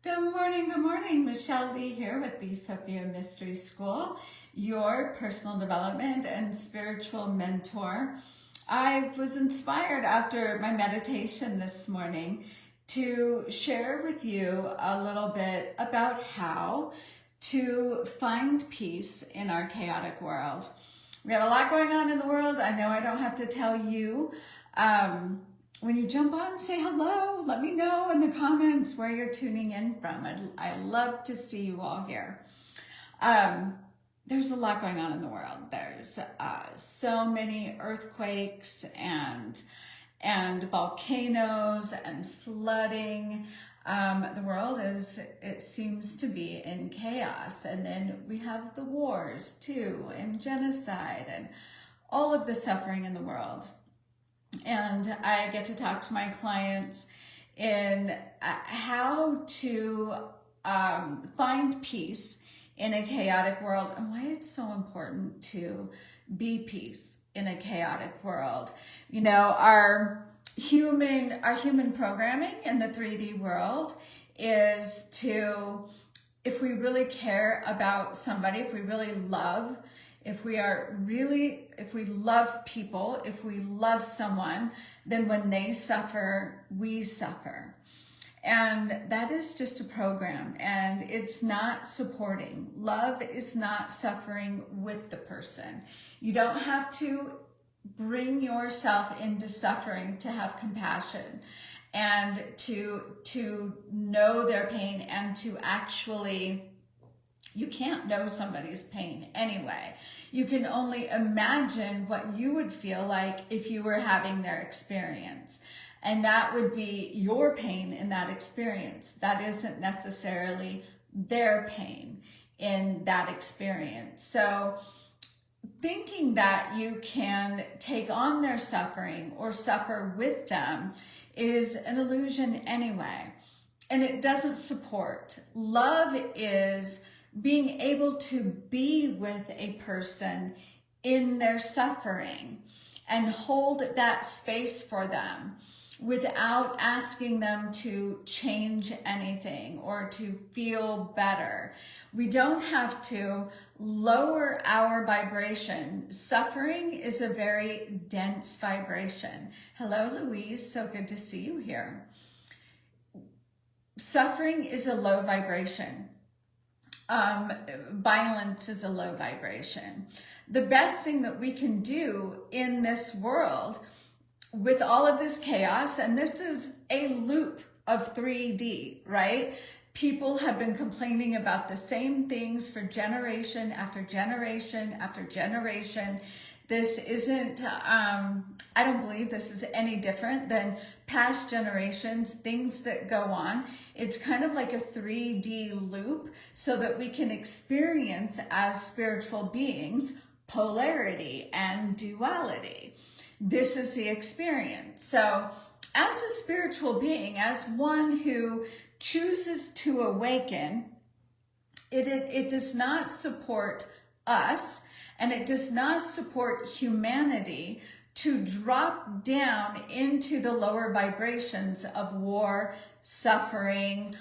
Good morning. Michelle Lee here with the Sophia Mystery School, your personal development and spiritual mentor. I was inspired after my meditation this morning to share with you a little bit about how to find peace in our chaotic world. We have a lot going on in the world. I know I don't have to tell you. When you jump on, say hello. Let me know in the comments where you're tuning in from. I love to see you all here. There's a lot going on in the world. There's so many earthquakes and volcanoes and flooding. The world it seems to be in chaos. And then we have the wars too, and genocide and all of the suffering in the world. And I get to talk to my clients in how to find peace in a chaotic world and why it's so important to be peace in a chaotic world. You know, our human programming in the 3D world is to, if we really care about somebody, if we really love, if we love people, if we love someone, then when they suffer, we suffer. And that is just a program, and it's not supporting. Love is not suffering with the person. You don't have to bring yourself into suffering to have compassion and to know their pain and to actually. You can't know somebody's pain anyway. You can only imagine what you would feel like if you were having their experience. And that would be your pain in that experience. That isn't necessarily their pain in that experience. So thinking that you can take on their suffering or suffer with them is an illusion anyway. And it doesn't support. Love is being able to be with a person in their suffering and hold that space for them without asking them to change anything or to feel better. We don't have to lower our vibration. Suffering is a very dense vibration. Hello, Louise. So good to see you here. Suffering is a low vibration. Violence is a low vibration. The best thing that we can do in this world with all of this chaos, and this is a loop of 3D, right? People have been complaining about the same things for generation after generation after generation. This isn't, I don't believe this is any different than past generations, things that go on. It's kind of like a 3D loop so that we can experience as spiritual beings polarity and duality. This is the experience. So as a spiritual being, as one who chooses to awaken, it does not support us. And it does not support humanity to drop down into the lower vibrations of war, suffering,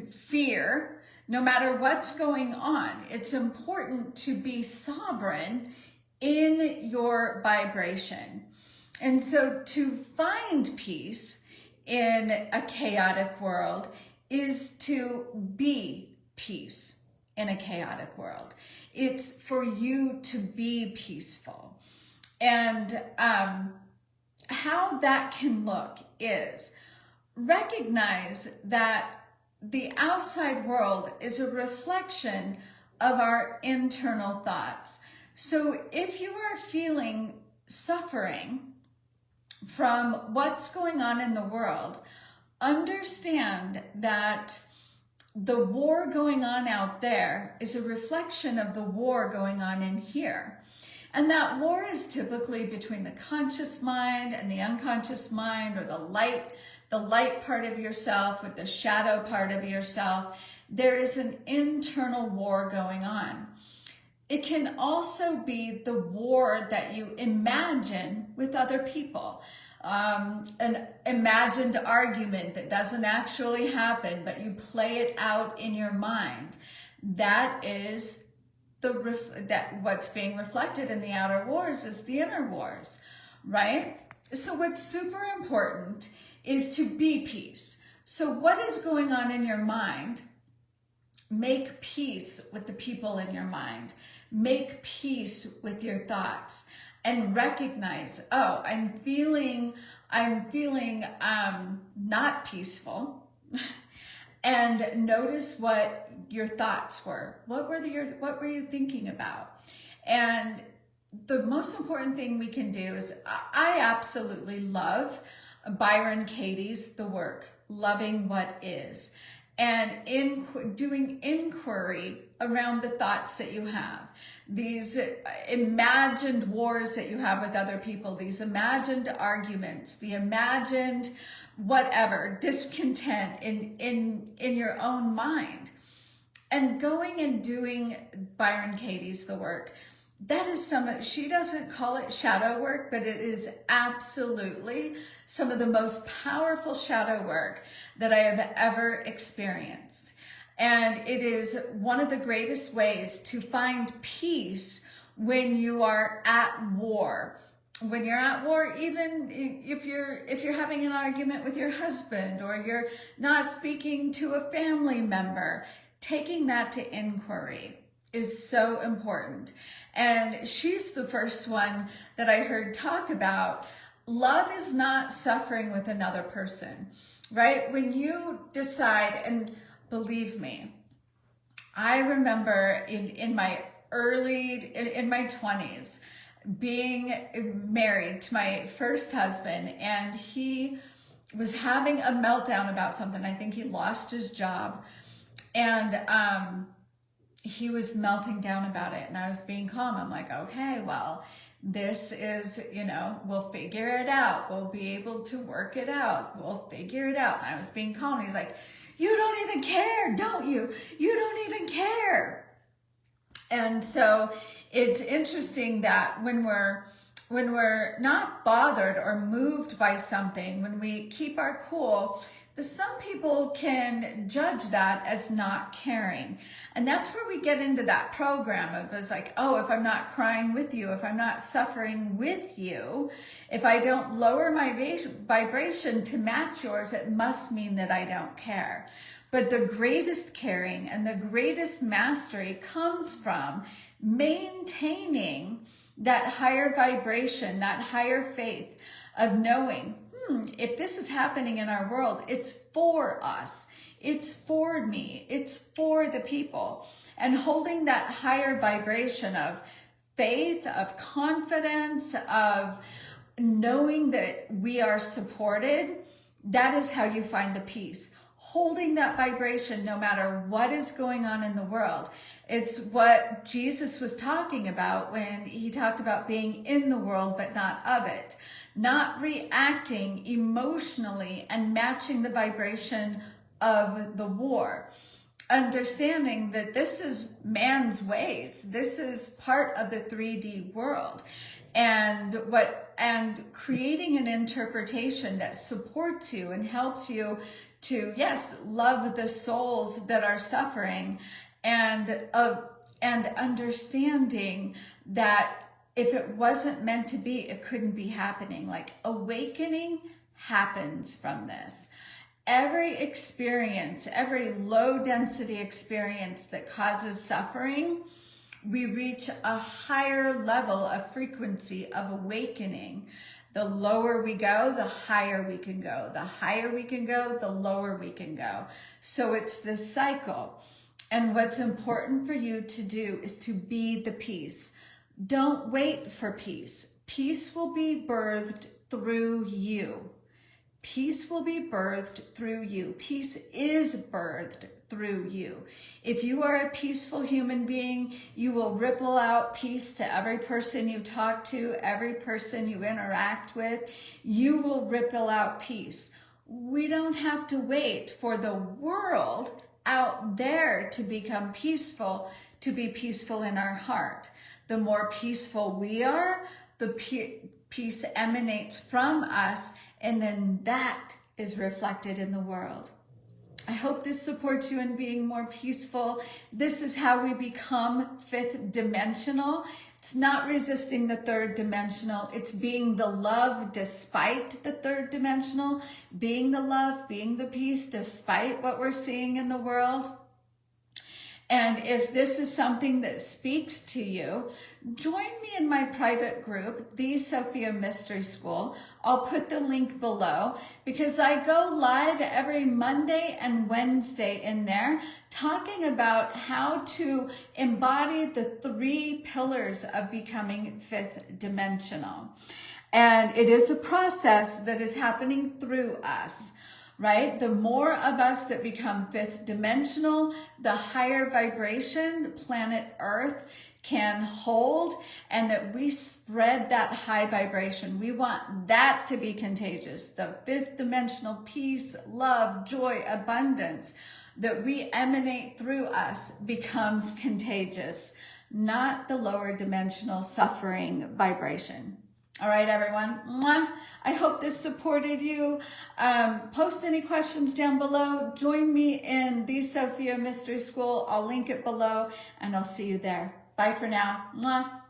fear, no matter what's going on. It's important to be sovereign in your vibration. And so to find peace in a chaotic world is to be peace in a chaotic world. It's for you to be peaceful. And how that can look is recognize that the outside world is a reflection of our internal thoughts. So if you are feeling suffering from what's going on in the world, understand that the war going on out there is a reflection of the war going on in here. And that war is typically between the conscious mind and the unconscious mind, or the light part of yourself with the shadow part of yourself. There is an internal war going on. It can also be the war that you imagine with other people. an imagined argument that doesn't actually happen, but you play it out in your mind. That is what's being reflected in the outer wars is the inner wars, right? So what's super important is to be peace. So what is going on in your mind? Make peace with the people in your mind. Make peace with your thoughts and recognize, oh, I'm feeling not peaceful. And notice what your thoughts were. What were you thinking about? And the most important thing we can do is, I absolutely love Byron Katie's The Work, Loving What Is, and doing inquiry around the thoughts that you have, these imagined wars that you have with other people, these imagined arguments, the imagined whatever, discontent in your own mind. And going and doing Byron Katie's The Work, that is she doesn't call it shadow work, but it is absolutely some of the most powerful shadow work that I have ever experienced. And it is one of the greatest ways to find peace when you are at war. When you're at war, even if you're having an argument with your husband, or you're not speaking to a family member, taking that to inquiry is so important. And she's the first one that I heard talk about. Love is not suffering with another person, right? When you decide, and believe me, I remember in my 20s, being married to my first husband, and he was having a meltdown about something. I think he lost his job, and he was melting down about it, and I was being calm. I'm like, okay, well, this is, we'll figure it out. We'll be able to work it out. We'll figure it out. And I was being calm. He's like, you don't even care, don't you? You don't even care. And so it's interesting that when we're not bothered or moved by something, when we keep our cool, some people can judge that as not caring. And that's where we get into that program of, it's like, oh, if I'm not crying with you, if I'm not suffering with you, if I don't lower my vibration to match yours, it must mean that I don't care. But the greatest caring and the greatest mastery comes from maintaining that higher vibration, that higher faith of knowing, if this is happening in our world, it's for us, it's for me, it's for the people. And holding that higher vibration of faith, of confidence, of knowing that we are supported, that is how you find the peace. Holding that vibration no matter what is going on in the world. It's what Jesus was talking about when he talked about being in the world but not of it. Not reacting emotionally and matching the vibration of the war. Understanding that this is man's ways. This is part of the 3D world. And creating an interpretation that supports you and helps you to, yes, love the souls that are suffering, and understanding that if it wasn't meant to be, it couldn't be happening. Like, awakening happens from this. Every experience, every low density experience that causes suffering, we reach a higher level of frequency of awakening. The lower we go, the higher we can go. The higher we can go, the lower we can go. So it's this cycle. And what's important for you to do is to be the peace. Don't wait for peace. Peace will be birthed through you. Peace will be birthed through you. Peace is birthed through you. If you are a peaceful human being, you will ripple out peace to every person you talk to, every person you interact with. You will ripple out peace. We don't have to wait for the world out there to become peaceful, to be peaceful in our heart. The more peaceful we are, the peace emanates from us and then that is reflected in the world. I hope this supports you in being more peaceful. This is how we become fifth dimensional. It's not resisting the third dimensional. It's being the love despite the third dimensional, being the love, being the peace despite what we're seeing in the world. And if this is something that speaks to you, join me in my private group, the Sophia Mystery School. I'll put the link below because I go live every Monday and Wednesday in there talking about how to embody the 3 pillars of becoming fifth dimensional. And it is a process that is happening through us. Right? The more of us that become fifth dimensional, the higher vibration planet Earth can hold, and that we spread that high vibration. We want that to be contagious. The fifth dimensional peace, love, joy, abundance that we emanate through us becomes contagious, not the lower dimensional suffering vibration. All right, everyone. Mwah. I hope this supported you. Post any questions down below. Join me in the Sophia Mystery School. I'll link it below, and I'll see you there. Bye for now. Mwah.